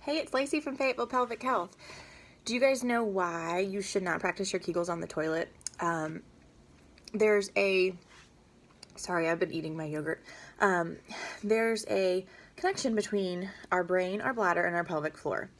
Hey, it's Lacey from Fayetteville Pelvic Health. Do you guys know why you should not practice your Kegels on the toilet? There's a, sorry, I've been eating my yogurt. There's a connection between our brain, our bladder, and our pelvic floor.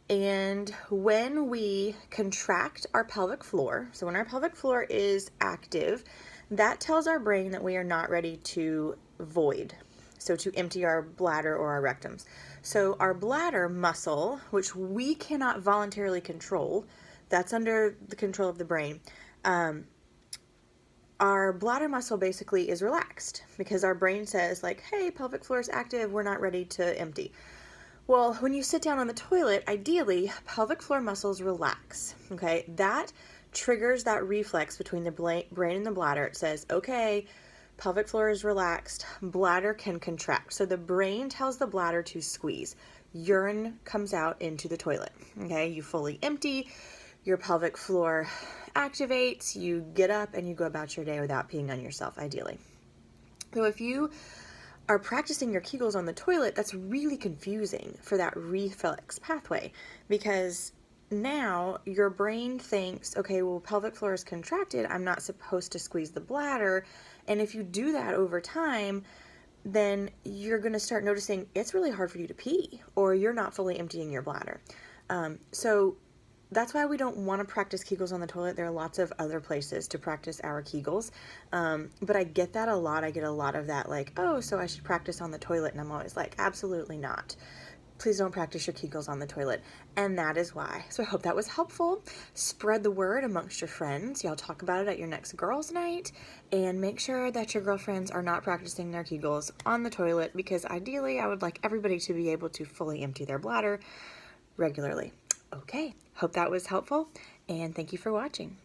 And when we contract our pelvic floor, so when our pelvic floor is active, that tells our brain that we are not ready to void, so to empty our bladder or our rectums. So our bladder muscle, which we cannot voluntarily control, that's under the control of the brain. Our bladder muscle basically is relaxed because our brain says like, hey, pelvic floor is active, we're not ready to empty. Well, when you sit down on the toilet, ideally, pelvic floor muscles relax, okay? That triggers that reflex between the brain and the bladder. It says, okay, pelvic floor is relaxed, bladder can contract. So the brain tells the bladder to squeeze. Urine comes out into the toilet, okay? You fully empty, your pelvic floor activates, you get up and you go about your day without peeing on yourself, ideally. So if you are practicing your Kegels on the toilet, that's really confusing for that reflex pathway, because now your brain thinks, okay, well, pelvic floor is contracted, I'm not supposed to squeeze the bladder. And if you do that over time, then you're going to start noticing it's really hard for you to pee, or you're not fully emptying your bladder. So that's why we don't want to practice Kegels on the toilet. There are lots of other places to practice our Kegels. But I get that a lot. I get a lot of that like, oh, so I should practice on the toilet. And I'm always like, absolutely not. Please don't practice your Kegels on the toilet. And that is why. So I hope that was helpful. Spread the word amongst your friends. Y'all talk about it at your next girls' night. And make sure that your girlfriends are not practicing their Kegels on the toilet, because ideally I would like everybody to be able to fully empty their bladder regularly. Okay, hope that was helpful, and thank you for watching.